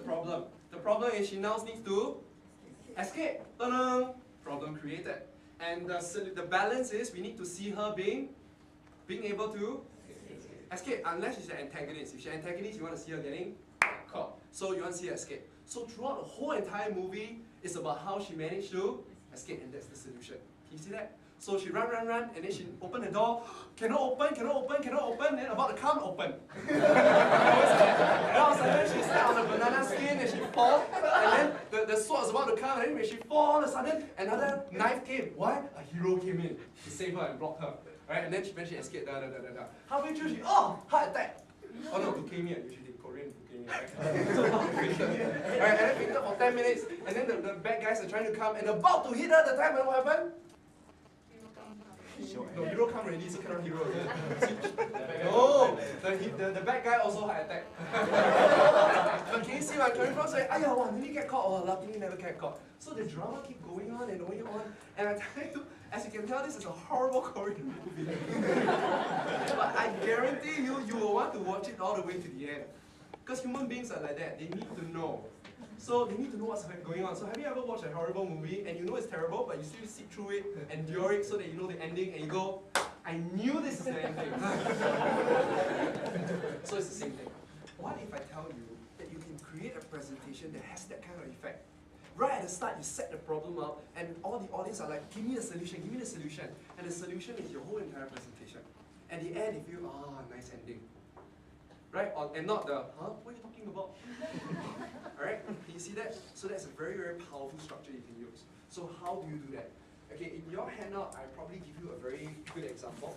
problem? The problem is she now needs to escape. Ta-da! Problem created. And the balance is we need to see her being able to escape, unless she's the antagonist. If she's an antagonist, you want to see her getting caught. So you want to see her escape. So throughout the whole entire movie, it's about how she managed to escape, and that's the solution. Can you see that? So she run, and then she open the door, cannot open, then about to come, open. And all of a sudden she stepped on the banana skin and she fall, and then the sword is about to come, and then when she fall, all of a sudden another knife came. Why? A hero came in to save her and block her. Right? And then when she escaped, halfway through she, heart attack. Oh no, leukemia, usually Korean leukemia, right? Right, and then fainted for 10 minutes, and then the bad guys are trying to come and about to hit her the time, and what happened? No, hero come already, so cannot hero again. No, the bad guy also heart attack. But can you see what I'm coming from? So, nearly get caught, luckily never get caught. So the drama keep going on and going on, and I tell you, as you can tell, this is a horrible Korean movie. But I guarantee you will want to watch it all the way to the end. Because human beings are like that, they need to know. So they need to know what's going on. So have you ever watched a horrible movie and you know it's terrible, but you still sit through it, endure it so that you know the ending, and you go, I knew this is the ending. So it's the same thing. What if I tell you that you can create a presentation that has that kind of effect? Right at the start, you set the problem up, and all the audience are like, give me the solution, give me the solution. And the solution is your whole entire presentation. At the end, you feel, nice ending. Right? And not the, what are you talking about? Alright? Can you see that? So that's a very, very powerful structure you can use. So how do you do that? Okay, in your handout, I probably give you a very good example.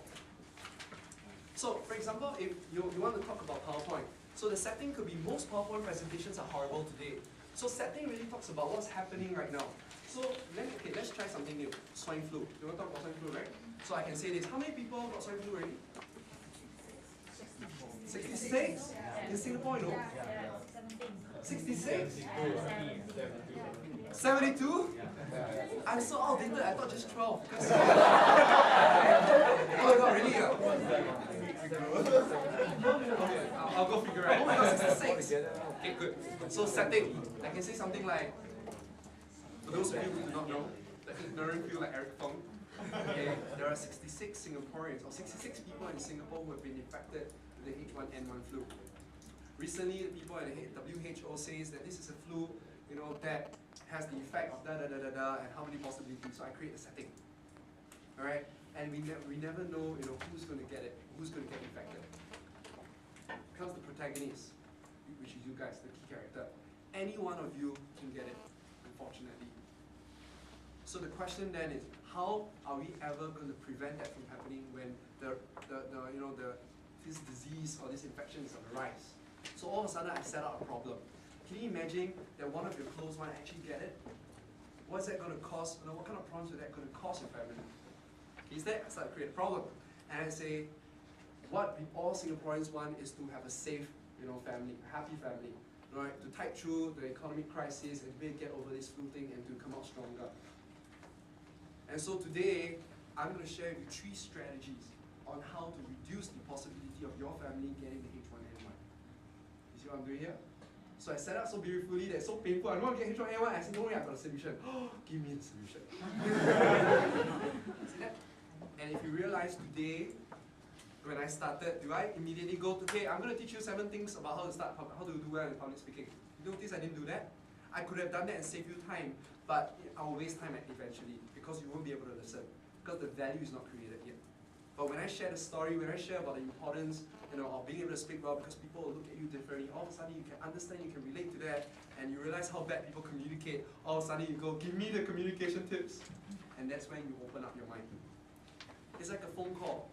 So, for example, if you want to talk about PowerPoint, so the setting could be most PowerPoint presentations are horrible today. So setting really talks about what's happening right now. So let's try something new. Swine flu. You want to talk about swine flu, right? So I can say this. How many people got swine flu already? 66? In Singapore, you know? 66? 72? I'm so outdated, I thought just 12. Oh my god, really? I'll go figure out. Oh my god, 66. Okay, good. So setting, I can say something like, for those of you who do not know, the ignorant feel like Eric Fong. Okay, there are 66 Singaporeans, or 66 people in Singapore who have been infected with the H1N1 flu. Recently, the people at the WHO says that this is a flu, that has the effect of and how many possibilities. So I create a setting. Alright? And we never know, who's going to get it, who's going to get infected. Comes the protagonist, which is you guys, the key character. Any one of you can get it, unfortunately. So the question then is, how are we ever going to prevent that from happening when this disease or this infection is on the rise? So all of a sudden I set out a problem. Can you imagine that one of your close ones actually get it? What's that going to cost? What kind of problems is that going to cost your family? Is that I start to create a problem, and I say, what we all Singaporeans want is to have a safe, family, a happy family, right? To tide through the economic crisis and to get over this flu thing and to come out stronger. And so today, I'm going to share with you 3 strategies on how to reduce the possibility of your family getting the H1N1. You see what I'm doing here? So I set up so beautifully that it's so painful. I don't want to get H1N1. I said, don't worry, I've got a solution. Give me the solution. See that? And if you realize today, when I started, do I immediately go to, okay, I'm going to teach you 7 things about how to do well in public speaking. You notice I didn't do that? I could have done that and saved you time, but I will waste time eventually because you won't be able to listen because the value is not created yet. But when I share the story, when I share about the importance, of being able to speak well because people will look at you differently, all of a sudden you can understand, you can relate to that, and you realize how bad people communicate. All of a sudden you go, give me the communication tips, and that's when you open up your mind. It's like a phone call.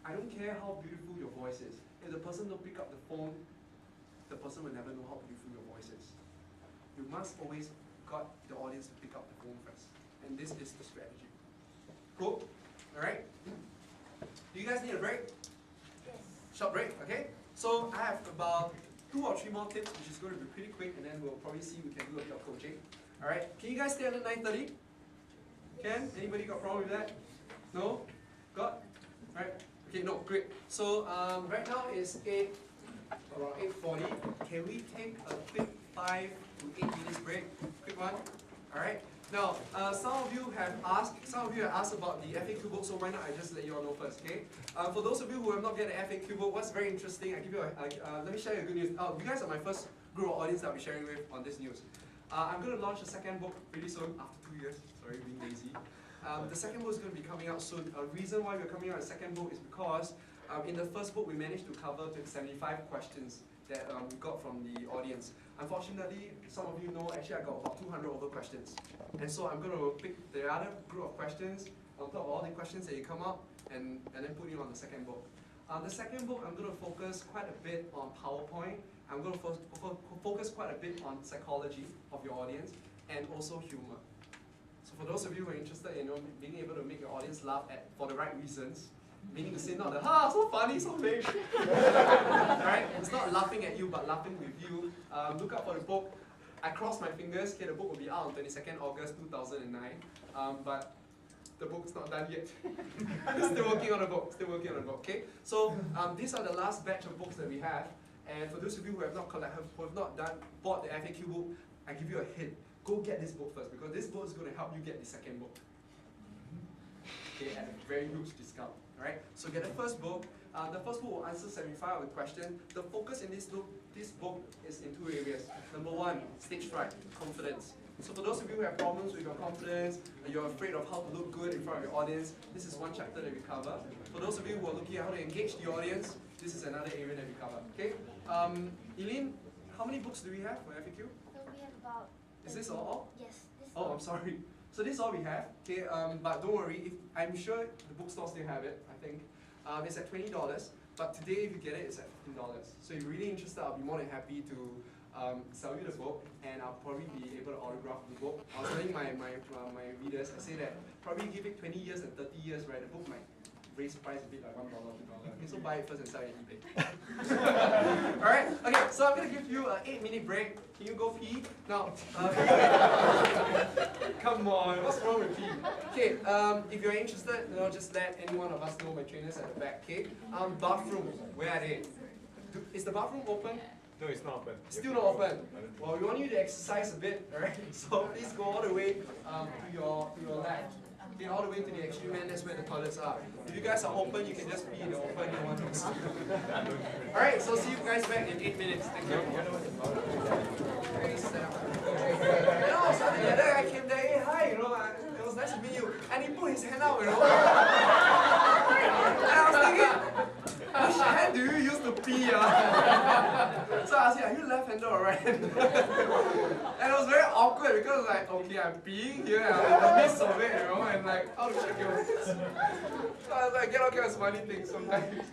I don't care how beautiful your voice is. If the person don't pick up the phone, the person will never know how beautiful your voice is. You must always got the audience to pick up the phone first. And this is the strategy. Cool? Alright? Do you guys need a break? Yes. Short break, okay? So I have about 2 or 3 more tips, which is going to be pretty quick, and then we'll probably see we can do a bit of coaching. Alright? Can you guys stay until 9:30? Can? Anybody got a problem with that? No? Got? Alright? Okay, no, great. So right now it's around 8:40. Can we take a quick 5 to 8 minutes break. Quick one. Alright. Now, some of you have asked about the FAQ book, so why not I just let you all know first, okay? For those of you who have not get the FAQ book, what's very interesting, let me share you good news. You guys are my first group of audience that I'll be sharing with on this news. I'm going to launch a second book pretty soon, after 2 years. Sorry, being lazy. The second book is going to be coming out soon. A reason why we're coming out with a second book is because in the first book we managed to cover 75 questions that we got from the audience. Unfortunately, some of you know, actually I got about 200 over questions. And so I'm going to pick the other group of questions on top of all the questions that you come up and then put it on the second book. The second book, I'm going to focus quite a bit on PowerPoint. I'm going to focus quite a bit on psychology of your audience and also humor. So for those of you who are interested in being able to make your audience laugh for the right reasons, meaning to say not the, so funny, so lame. Right? It's not laughing at you, but laughing with you. Look out for the book. I cross my fingers. Okay, the book will be out on 22nd August 2009. But the book's not done yet. Still working on the book. Still working on the book. Okay. So these are the last batch of books that we have. And for those of you who have not bought the FAQ book, I give you a hint. Go get this book first, because this book is going to help you get the second book. Okay, at a very huge discount. Alright, so get the first book. The first book will answer 75 of the questions. The focus in this book is in 2 areas. Number 1, stage fright, confidence. So for those of you who have problems with your confidence, you're afraid of how to look good in front of your audience, this is one chapter that we cover. For those of you who are looking at how to engage the audience, this is another area that we cover. Okay, Eileen, how many books do we have for FAQ? So we have about... Is this all? Yes. Oh, I'm sorry. So this is all we have. Okay, but don't worry. I'm sure the bookstores still have it. I think it's at $20. But today, if you get it, it's at $15. So if you're really interested, I'll be more than happy to sell you the book, and I'll probably be able to autograph the book. I was telling my readers, I say that probably give it 20 years and 30 years, right? The book might raise price a bit, like $1, $2. Okay, so buy it first and sell it on eBay. Alright, okay, so I'm going to give you an 8-minute break. Can you go pee? Now, come on, what's wrong with pee? Okay, if you're interested, just let any one of us know, my trainers at the back, okay? Bathrooms, where are they? Is the bathroom open? No, it's not open. Still not open. Well, we want you to exercise a bit, alright? So please go all the way to your left. Okay, all the way to the extreme end, that's where the toilets are. If you guys are open, you can just pee in the open, no one knows. Alright, so see you guys back in 8 minutes. Thank you. Suddenly the other guy came there, hey, hi, it was nice to meet you. And he put his hand out, And I was thinking, which hand do you use to pee? So I asked him, are you left-handed or right-handed? And it was very awkward because like, okay, I'm peeing here, and I'm in the midst of it, and like, how to check your... So I was like, get okay, smiley thing sometimes.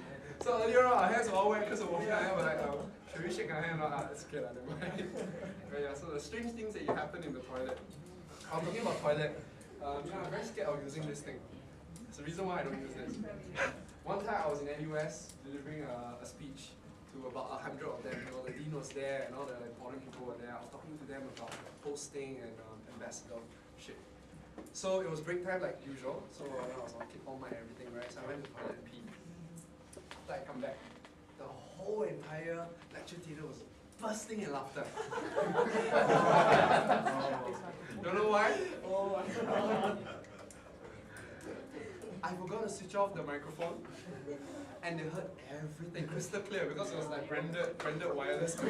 So earlier on, our hands were all wet because of walking around, we're like, should we shake our hand or not? It's okay, never mind. But yeah, so the strange things that happen in the toilet. I'm talking about toilet. I'm very scared of using this thing. It's the reason why I don't use this. One time I was in NUS delivering a speech to about 100 of them. The dean was there and all the important people were there. I was talking to them about hosting and ambassadorship. So it was break time like usual. So I was on kick on my everything, right? So I went to the toilet and pee. So I come back. The whole entire lecture theatre was bursting in laughter. Don't know why? I forgot to switch off the microphone, and they heard everything crystal clear because it was like branded wireless. Oh,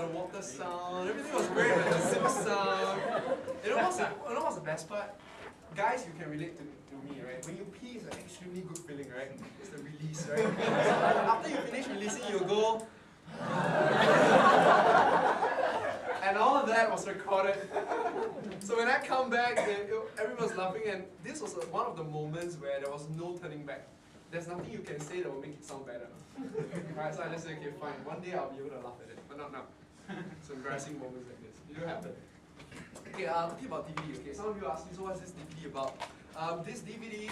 the water sound, everything was great, like the zip sound. You know what's the best part? Guys, you can relate to me, right? When you pee, it's an extremely good feeling, right? It's the release, right? After you finish releasing, you go. And all of that was recorded. So when I come back, everyone was laughing, and this was one of the moments where there was no turning back. There's nothing you can say that will make it sound better. Right? So I just said, okay, fine. One day I'll be able to laugh at it, but not now. So embarrassing moments like this. It will happen. Okay, talking about DVD. Okay, some of you asked me, so what's this DVD about? This DVD